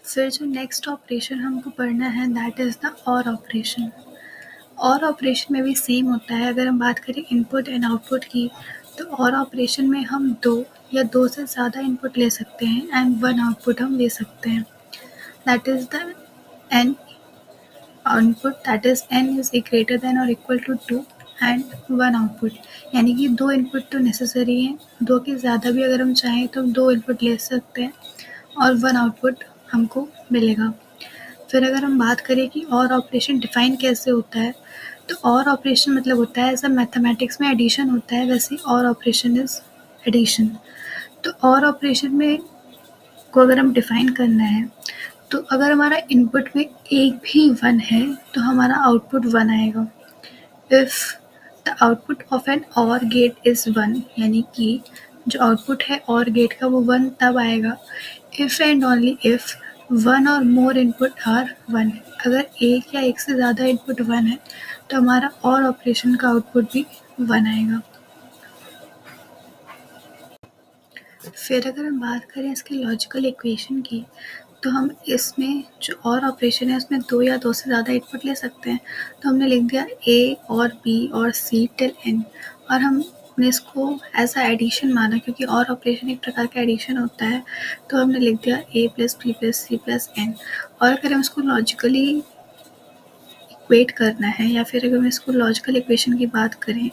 फिर जो next operation हमको पढ़ना है दैट इज़ द और ऑपरेशन। और ऑपरेशन में भी सेम होता है। अगर हम बात करें इनपुट एंड आउटपुट की, तो और ऑपरेशन में हम 2 या 2 से ज़्यादा इनपुट ले सकते हैं एंड 1 आउटपुट हम ले सकते हैं। That is the n input, that is n is greater than और इक्वल टू 2 एंड 1 आउटपुट। यानी कि 2 इनपुट तो नेसेसरी हैं, 2 के ज़्यादा भी अगर हम चाहें तो हम 2 इनपुट ले सकते हैं और 1 आउटपुट हमको मिलेगा। फिर अगर हम बात करें कि और ऑपरेशन डिफ़ाइन कैसे होता है, तो और ऑपरेशन मतलब होता है ऐसा मैथमेटिक्स में एडिशन होता है, वैसे और ऑपरेशन इज़ एडिशन। तो और ऑपरेशन में को अगर हम डिफ़ाइन करना है, तो अगर हमारा इनपुट में एक भी 1 है तो हमारा आउटपुट 1 आएगा। If the output of an OR gate is 1, यानी कि जो आउटपुट है और गेट का वो 1 तब आएगा इफ़ एंड ओनली इफ़ 1 और मोर इनपुट आर 1। अगर एक या एक से ज़्यादा इनपुट 1 है तो हमारा और ऑपरेशन का आउटपुट भी 1 आएगा। फिर अगर हम बात करें इसके लॉजिकल इक्वेशन की, तो हम इसमें जो और ऑपरेशन है उसमें 2 या 2 से ज़्यादा इनपुट ले सकते हैं। तो हमने लिख दिया ए और बी और सी टिल एन, और हमने इसको एज अ एडिशन माना क्योंकि और ऑपरेशन एक प्रकार का एडिशन होता है। तो हमने लिख दिया a plus b plus c plus n. और अगर हम इसको लॉजिकली इक्वेट करना है या फिर अगर हम इसको लॉजिकल इक्वेशन की बात करें,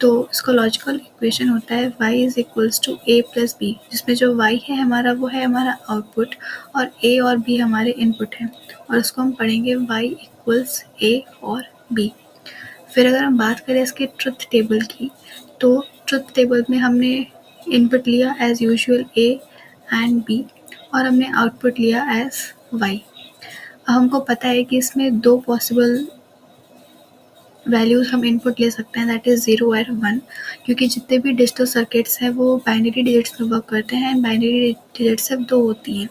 तो इसका लॉजिकल इक्वेशन होता है y is equals to A plus B, जिसमें जो y है हमारा वो है हमारा आउटपुट और a और b हमारे इनपुट हैं, और इसको हम पढ़ेंगे y इक्वल्स a और b। फिर अगर हम बात करें इसके ट्रुथ टेबल की, तो ट्रुथ टेबल में हमने इनपुट लिया as usual a and b और हमने आउटपुट लिया एज़ y। हमको पता है कि इसमें 2 पॉसिबल वैल्यूज़ हम इनपुट ले सकते हैं, दैट इज़ 0 और 1, क्योंकि जितने भी डिजिटल सर्किट्स हैं वो बाइनरी डिजिट्स में वर्क करते हैं एंड बाइनरी डिजिट्स सिर्फ 2 होती हैं।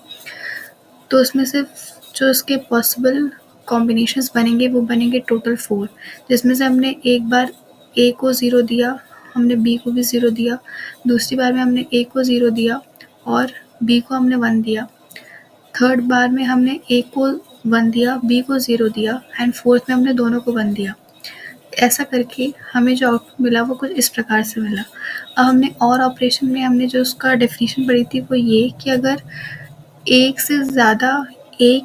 तो उसमें सिर्फ जो इसके पॉसिबल कॉम्बिनेशंस बनेंगे वो बनेंगे टोटल 4, जिसमें से हमने एक बार ए को 0 दिया, हमने बी को भी 0 दिया, दूसरी बार में हमने ए को 0 दिया और बी को हमने 1 दिया, थर्ड बार में हमने ए को 1 दिया, बी को 0 दिया एंड फोर्थ में हमने दोनों को 1 दिया। ऐसा करके हमें जो आउटपुट मिला वो कुछ इस प्रकार से मिला। अब हमने और ऑपरेशन में हमने जो उसका डेफिनेशन पढ़ी थी वो ये कि अगर एक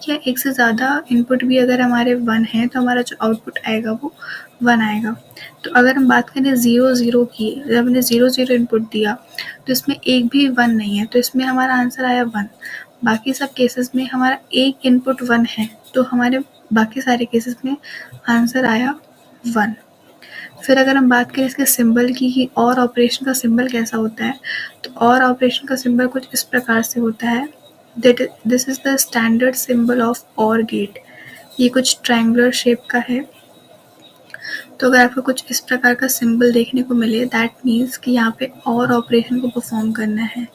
या एक से ज़्यादा इनपुट भी अगर हमारे 1 हैं तो हमारा जो आउटपुट आएगा वो 1 आएगा। तो अगर हम बात करें 0 0 की, जब हमने 0 0 इनपुट दिया तो इसमें एक भी 1 नहीं है, तो इसमें हमारा आंसर आया 1। बाकी सब केसेस में हमारा एक इनपुट 1 है, तो हमारे बाकी सारे केसेस में आंसर आया 1। फिर अगर हम बात करें इसके सिंबल की कि और ऑपरेशन का सिंबल कैसा होता है, तो और ऑपरेशन का सिंबल कुछ इस प्रकार से होता है, this is the standard symbol of और गेट। ये कुछ ट्रायंगुलर शेप का है। तो अगर आपको कुछ इस प्रकार का सिंबल देखने को मिले, दैट मीन्स कि यहाँ पे और ऑपरेशन को परफॉर्म करना है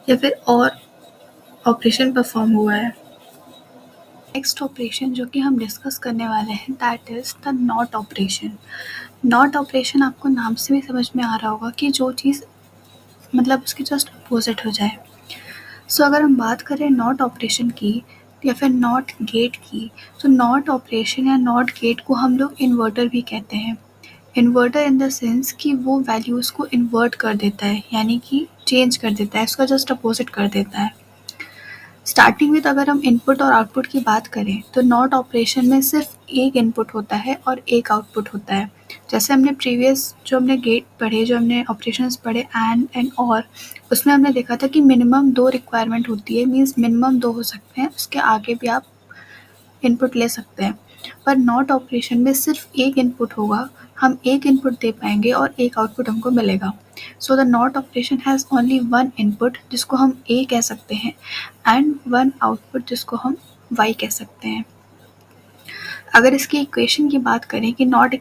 या फिर और ऑपरेशन परफॉर्म हुआ है। नेक्स्ट ऑपरेशन जो कि हम डिस्कस करने वाले हैं that is the not operation. Not operation आपको नाम से भी समझ में आ रहा होगा कि जो चीज़ मतलब उसके जस्ट अपोजिट हो जाए। सो अगर हम बात करें नॉट ऑपरेशन की या फिर नॉट गेट की, तो नॉट ऑपरेशन या नॉट गेट को हम लोग इन्वर्टर भी कहते हैं। इन्वर्टर इन द सेंस कि वो वैल्यूज़ को इन्वर्ट कर देता है, यानी कि चेंज कर देता है, उसका जस्ट अपोजिट कर देता है। स्टार्टिंग में तो अगर हम इनपुट और आउटपुट की बात करें तो नॉट ऑपरेशन में सिर्फ एक इनपुट होता है और एक आउटपुट होता है। जैसे हमने प्रीवियस जो हमने गेट पढ़े, जो हमने ऑपरेशंस पढ़े एंड और, उसमें हमने देखा था कि मिनिमम 2 रिक्वायरमेंट होती है, मीन्स मिनिमम 2 हो सकते हैं, उसके आगे भी आप इनपुट ले सकते हैं। पर नॉट ऑपरेशन में सिर्फ एक इनपुट होगा, हम एक इनपुट दे पाएंगे और एक आउटपुट हमको मिलेगा। So the not operation has only 1 input जिसको हम ए कह सकते हैं एंड 1 आउटपुट जिसको हम वाई कह सकते हैं। अगर इसकी इक्वेशन की बात करें कि नॉट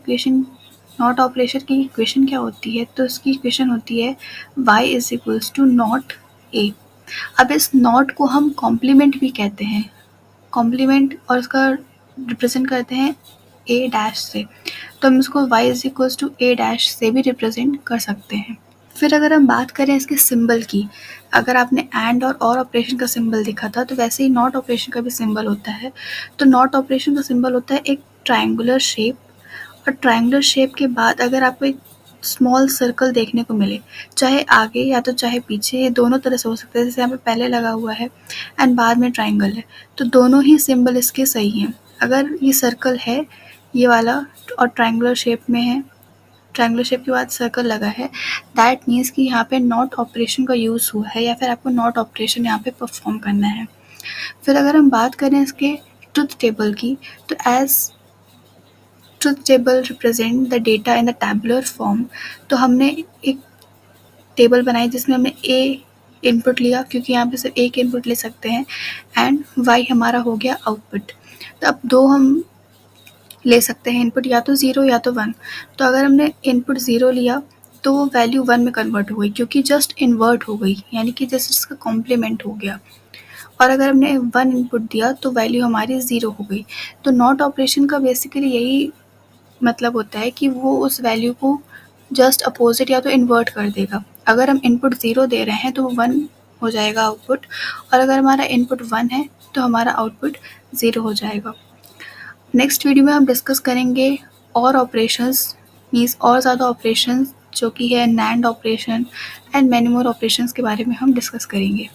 ऑपरेशन की इक्वेशन क्या होती है, तो इसकी इक्वेशन होती है y is equals to not A. अब इस नॉट को हम कॉम्प्लीमेंट भी कहते हैं, कॉम्प्लीमेंट, और उसका रिप्रेजेंट करते हैं ए डैश से, तो हम इसको y is equals to A dash से भी रिप्रेजेंट कर सकते हैं। फिर अगर हम बात करें इसके सिंबल की, अगर आपने एंड और ऑपरेशन का सिंबल देखा था, तो वैसे ही नॉट ऑपरेशन का भी सिंबल होता है। तो नॉट ऑपरेशन का सिंबल होता है एक ट्रायंगुलर शेप, और ट्रायंगुलर शेप के बाद अगर आपको एक स्मॉल सर्कल देखने को मिले, चाहे आगे या तो चाहे पीछे, ये दोनों तरह से हो सकता है। जैसे यहाँ पे पहले लगा हुआ है एंड बाद में ट्रायंगल है, तो दोनों ही सिंबल इसके सही हैं। अगर ये सर्कल है ये वाला और ट्रायंगुलर शेप में है, ट्रायंगुलर शेप के बाद सर्कल लगा है, दैट मीन्स कि यहाँ पे नॉट ऑपरेशन का यूज़ हुआ है, या फिर आपको नॉट ऑपरेशन यहाँ पे परफॉर्म करना है। फिर अगर हम बात करें इसके ट्रुथ टेबल की, तो as truth table represent the data in the tabular form, तो हमने एक टेबल बनाई जिसमें हमने ए इनपुट लिया, क्योंकि यहाँ पे सिर्फ एक इनपुट ले सकते हैं, एंड वाई हमारा हो गया आउटपुट। तो अब दो हम ले सकते हैं इनपुट, या तो ज़ीरो या तो वन। तो अगर हमने इनपुट ज़ीरो लिया तो वो वैल्यू वन में कन्वर्ट हो गई, क्योंकि जस्ट इन्वर्ट हो गई, यानी कि जैसे इसका कॉम्प्लीमेंट हो गया। और अगर हमने वन इनपुट दिया तो वैल्यू हमारी ज़ीरो हो गई। तो नॉट ऑपरेशन का बेसिकली यही मतलब होता है कि वो उस वैल्यू को जस्ट अपोजिट या तो इन्वर्ट कर देगा। अगर हम इनपुट ज़ीरो दे रहे हैं तो वो वन हो जाएगा आउटपुट, और अगर हमारा इनपुट वन है तो हमारा आउटपुट ज़ीरो हो जाएगा। नेक्स्ट वीडियो में हम डिस्कस करेंगे और ऑपरेशंस, मीन्स और ज़्यादा ऑपरेशंस, जो कि है NAND operation and many more operations के बारे में हम डिस्कस करेंगे।